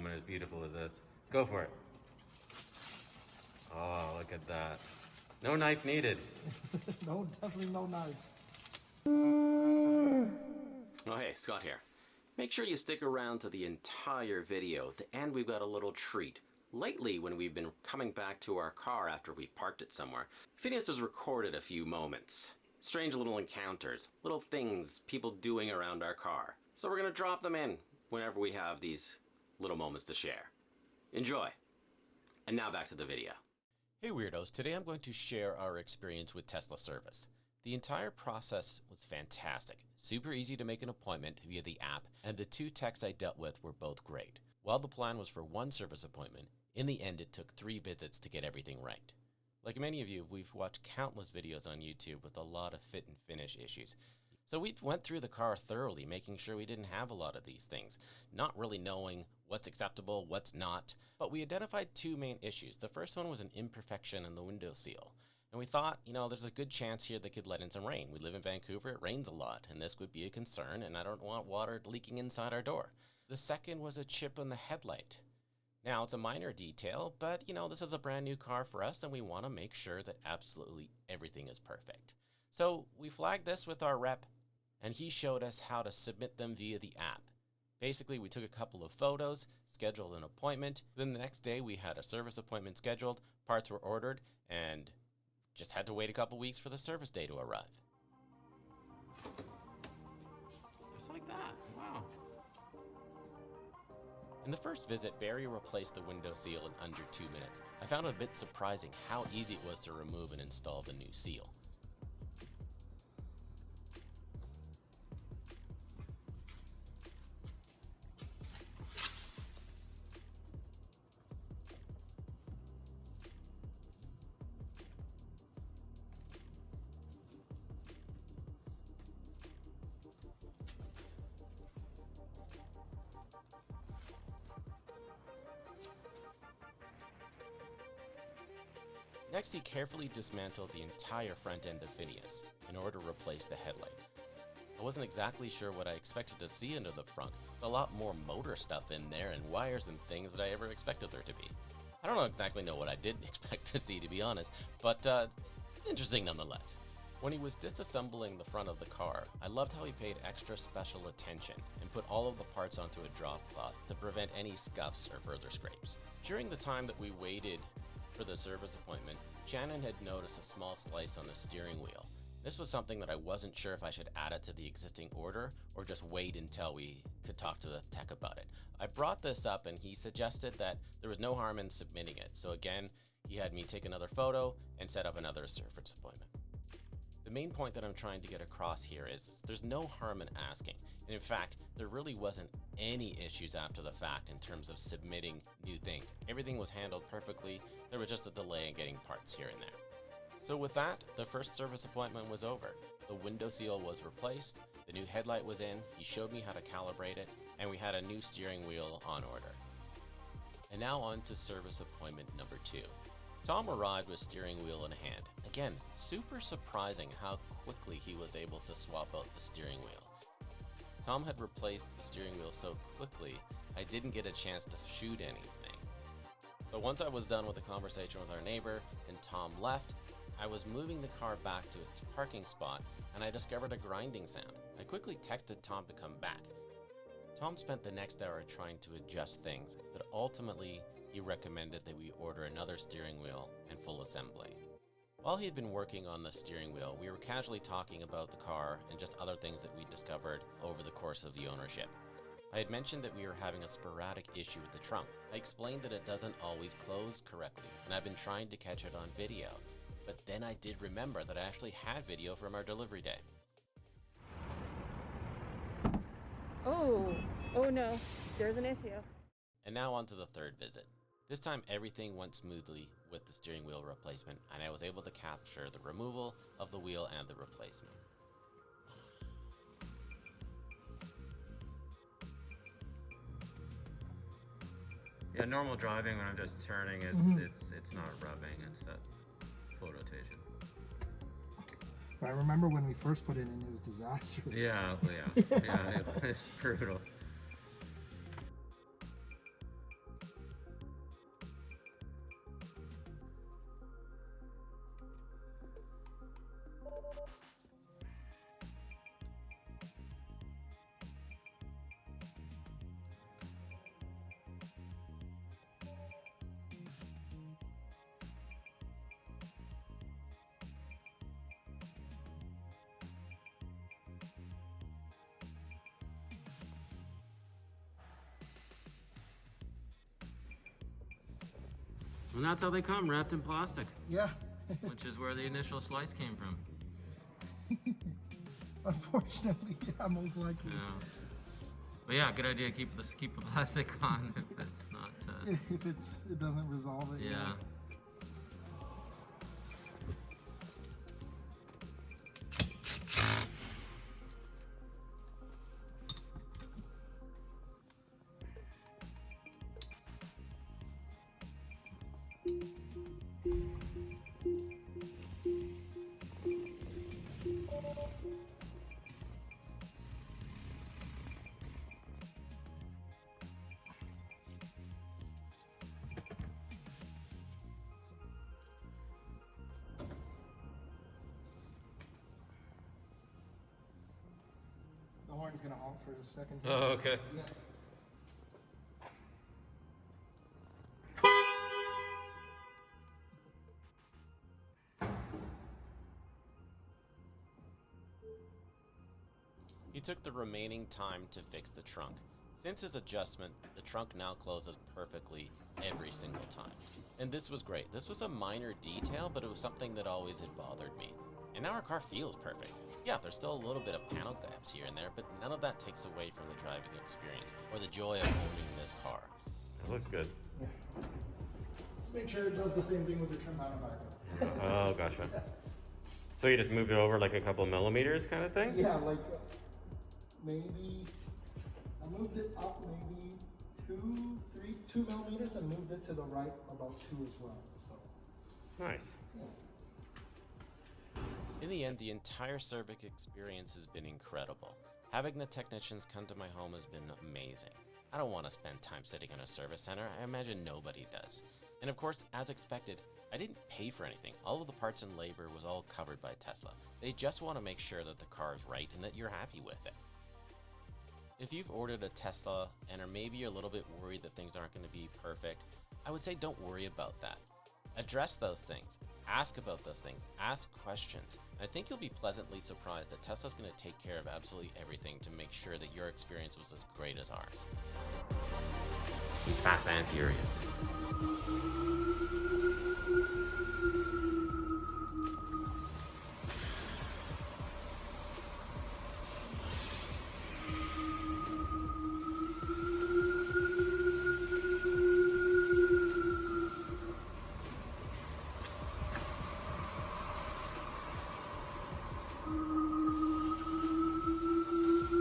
moment as beautiful as this. Go for it. Oh, look at that. No knife needed. No, definitely no knives. Oh hey, Scott here. Make sure you stick around to the entire video. At the end we've got a little treat. Lately, when we've been coming back to our car after we've parked it somewhere, Phineas has recorded a few moments. Strange little encounters, little things people doing around our car. So we're gonna drop them in whenever we have these little moments to share. Enjoy. And now back to the video. Hey weirdos, today I'm going to share our experience with Tesla service. The entire process was fantastic. Super easy to make an appointment via the app, and the two techs I dealt with were both great. While the plan was for one service appointment, in the end it took 3 visits to get everything right. Like many of you, we've watched countless videos on YouTube with a lot of fit and finish issues. So we went through the car thoroughly, making sure we didn't have a lot of these things, not really knowing what's acceptable, what's not. But we identified 2 main issues. The first one was an imperfection in the window seal. And we thought, there's a good chance here they could let in some rain. We live in Vancouver, it rains a lot, and this would be a concern, and I don't want water leaking inside our door. The second was a chip on the headlight. Now, it's a minor detail, but this is a brand new car for us, and we want to make sure that absolutely everything is perfect. So we flagged this with our rep, and he showed us how to submit them via the app. Basically, we took a couple of photos, scheduled an appointment, then the next day we had a service appointment scheduled, parts were ordered, and just had to wait a couple weeks for the service day to arrive. Just like that, wow. In the first visit, Barry replaced the window seal in under 2 minutes. I found it a bit surprising how easy it was to remove and install the new seal. Next, he carefully dismantled the entire front end of Phineas in order to replace the headlight. I wasn't exactly sure what I expected to see under the front. A lot more motor stuff in there and wires and things than I ever expected there to be. I don't exactly know what I didn't expect to see, to be honest, but it's interesting nonetheless. When he was disassembling the front of the car, I loved how he paid extra special attention and put all of the parts onto a drop cloth to prevent any scuffs or further scrapes. During the time that we waited for the service appointment, Shannon had noticed a small slice on the steering wheel. This was something that I wasn't sure if I should add it to the existing order or just wait until we could talk to the tech about it. I brought this up and he suggested that there was no harm in submitting it. So again, he had me take another photo and set up another service appointment. The main point that I'm trying to get across here is there's no harm in asking. And in fact, there really wasn't any issues after the fact in terms of submitting new things. Everything was handled perfectly. There was just a delay in getting parts here and there. So with that, the first service appointment was over. The window seal was replaced, the new headlight was in, he showed me how to calibrate it, and we had a new steering wheel on order. And now on to service appointment number 2. Tom arrived with steering wheel in hand. Again, super surprising how quickly he was able to swap out the steering wheel. Tom had replaced the steering wheel so quickly, I didn't get a chance to shoot anything. But once I was done with the conversation with our neighbor and Tom left, I was moving the car back to its parking spot and I discovered a grinding sound. I quickly texted Tom to come back. Tom spent the next hour trying to adjust things, but ultimately he recommended that we order another steering wheel and full assembly. While he had been working on the steering wheel, we were casually talking about the car and just other things that we discovered over the course of the ownership. I had mentioned that we were having a sporadic issue with the trunk. I explained that it doesn't always close correctly, and I've been trying to catch it on video. But then I did remember that I actually had video from our delivery day. Oh no, there's an issue. And now on to the third visit. This time everything went smoothly with the steering wheel replacement, and I was able to capture the removal of the wheel and the replacement. Yeah, normal driving when I'm just turning, it's not rubbing, it's that full rotation. But I remember when we first put it in, it was disastrous. Yeah, it's brutal. And that's how they come, wrapped in plastic, Yeah. which is where the initial slice came from. Unfortunately, yeah, most likely. Yeah. But yeah, good idea. Keep the plastic on if it's not. If it doesn't resolve it. Yeah. The horn's gonna honk for a second. Oh, okay. Yeah. He took the remaining time to fix the trunk. Since his adjustment, the trunk now closes perfectly every single time. And this was great. This was a minor detail, but it was something that always had bothered me. And now our car feels perfect. Yeah, there's still a little bit of panel gaps here and there, but none of that takes away from the driving experience or the joy of owning this car. It looks good. Yeah. Just make sure it does the same thing with the trim out of our car. Oh, gotcha. So you just moved it over like a couple of millimeters kind of thing? Yeah, like maybe I moved it up maybe 2 millimeters and moved it to the right about 2 as well. So Nice. yeah. In the end, the entire Cervic experience has been incredible. Having the technicians come to my home has been amazing. I don't want to spend time sitting in a service center. I imagine nobody does. And of course, as expected, I didn't pay for anything. All of the parts and labor was all covered by Tesla. They just want to make sure that the car is right and that you're happy with it. If you've ordered a Tesla and are maybe a little bit worried that things aren't going to be perfect, I would say don't worry about that. Address those things. Ask about those things. Ask questions. I think you'll be pleasantly surprised that Tesla's going to take care of absolutely everything to make sure that your experience was as great as ours. He's fast and furious.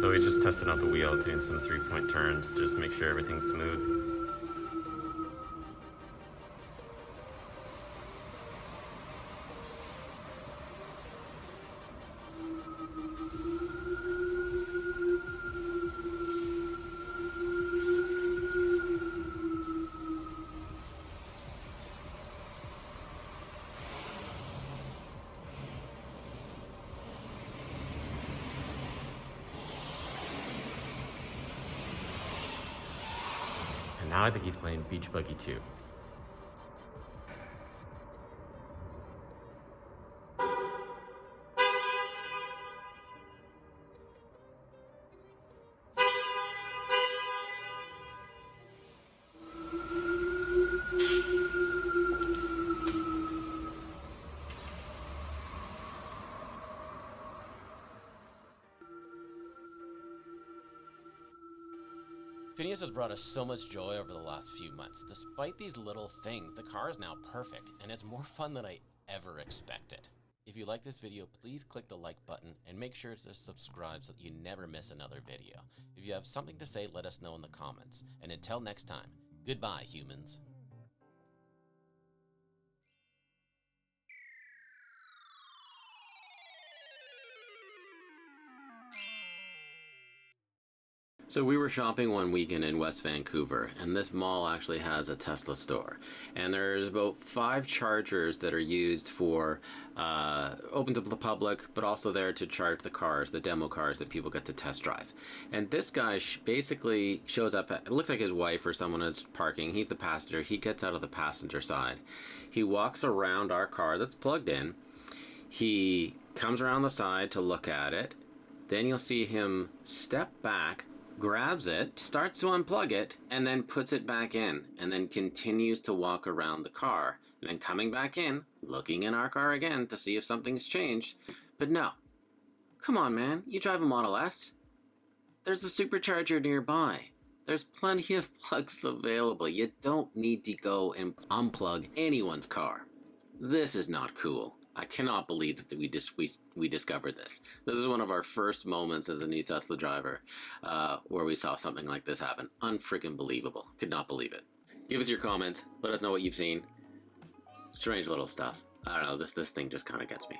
So we just tested out the wheel, doing some 3-point turns, just make sure everything's smooth. And now I think he's playing Beach Buggy 2. Phineas has brought us so much joy over the last few months. Despite these little things, the car is now perfect, and it's more fun than I ever expected. If you like this video, please click the like button and make sure to subscribe so that you never miss another video. If you have something to say, let us know in the comments. And until next time, goodbye, humans. So we were shopping one weekend in West Vancouver, and this mall actually has a Tesla store. And there's about 5 chargers that are used for open to the public, but also there to charge the cars, the demo cars that people get to test drive. And this guy basically shows up at, it looks like his wife or someone is parking. He's the passenger. He gets out of the passenger side. He walks around our car that's plugged in. He comes around the side to look at it. Then you'll see him step back, grabs it, starts to unplug it, and then puts it back in, and then continues to walk around the car, and then coming back in, looking in our car again to see if something's changed. But no. Come on, man. You drive a Model S. There's a supercharger nearby. There's plenty of plugs available. You don't need to go and unplug anyone's car. This is not cool. I cannot believe that we discovered this. This is one of our first moments as a new Tesla driver where we saw something like this happen. Unfreaking believable. Could not believe it. Give us your comments. Let us know what you've seen. Strange little stuff. I don't know. This thing just kind of gets me.